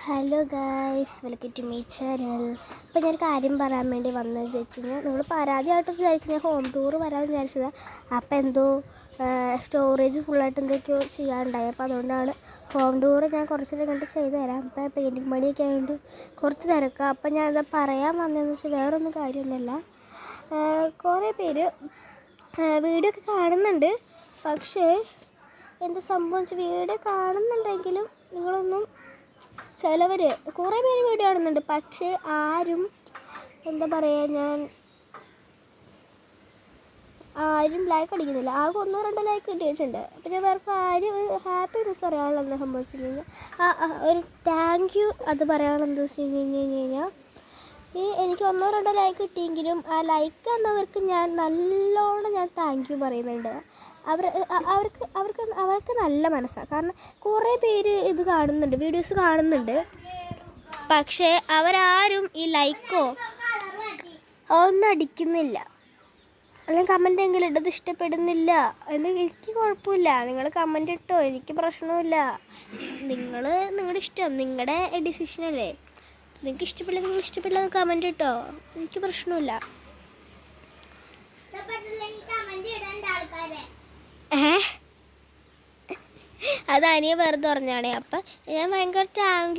Hello guys, welcome to my channel. അപ്പോൾ ഞാൻ കാര്യം പറയാൻ വേണ്ടി വന്നത് വെച്ച് കഴിഞ്ഞാൽ നിങ്ങൾ പരാതിയായിട്ട് വിചാരിക്കുന്ന ഹോം ടൂർ വരാമെന്ന് വിചാരിച്ചതാണ്. അപ്പോൾ എന്തോ സ്റ്റോറേജ് ഫുള്ളായിട്ട് എന്തൊക്കെയോ ചെയ്യാനുണ്ടായി. അപ്പോൾ അതുകൊണ്ടാണ് ഹോം ടൂർ ഞാൻ കുറച്ച് നേരം കണ്ട് ചെയ്തു തരാം. അപ്പോൾ പെയിൻറ്റിങ് പണിയൊക്കെ ആയതുകൊണ്ട് കുറച്ച് തിരക്കാം. അപ്പോൾ ഞാൻ അത് പറയാൻ വന്നതെന്ന് വെച്ചാൽ വേറൊന്നും കാര്യമൊന്നുമല്ല. കുറേ പേര് വീഡിയോ ഒക്കെ കാണുന്നുണ്ട്. പക്ഷേ എന്താ സംഭവം വെച്ചാൽ വീഡിയോ കാണുന്നുണ്ടെങ്കിലും നിങ്ങളൊന്നും ചിലവർ കുറേ പേര് വീഡിയോ കാണുന്നുണ്ട്. പക്ഷേ ആരും എന്താ പറയുക, ആരും ലൈക്ക് അടിക്കുന്നില്ല. ആകെ 1-2 ലൈക്ക് കിട്ടിയിട്ടുണ്ട്. അപ്പോൾ ഞാൻ വേറെ ആരും ഹാപ്പി ന്യൂസ് പറയാനുള്ളത് എന്താ സംഭവിച്ചു കഴിഞ്ഞാൽ ഒരു താങ്ക് യു അത് പറയാനുള്ളത് വെച്ച് കഴിഞ്ഞാൽ എനിക്ക് 1-2 ലൈക്ക് കിട്ടിയെങ്കിലും ആ ലൈക്ക് എന്നവർക്ക് ഞാൻ നല്ലോണം താങ്ക് യു പറയുന്നുണ്ട്. അവർക്ക് നല്ല മനസ്സാണ്. കാരണം കുറേ പേര് ഇത് കാണുന്നുണ്ട്, വീഡിയോസ് കാണുന്നുണ്ട്. പക്ഷേ അവരാരും ഈ ലൈക്കോ ഒന്നും അടിക്കുന്നില്ല, അല്ലെങ്കിൽ കമൻ്റ് എങ്കിലും ഇട്ടത് ഇഷ്ടപ്പെടുന്നില്ല എന്ന്. എനിക്ക് കുഴപ്പമില്ല, നിങ്ങൾ കമൻ്റ് ഇട്ടോ, എനിക്ക് പ്രശ്നമില്ല. നിങ്ങളുടെ ഇഷ്ടം, നിങ്ങളുടെ ഡിസിഷനല്ലേ. നിങ്ങൾക്ക് ഇഷ്ടപ്പെടില്ലെങ്കിൽ നിങ്ങൾ ഇഷ്ടപ്പെടില്ല കമൻ്റ് ഇട്ടോ, എനിക്ക് പ്രശ്നമില്ല. അത് അനിയ വെറുതെ പറഞ്ഞാണേ. അപ്പം ഞാൻ ഭയങ്കര താങ്ക് യു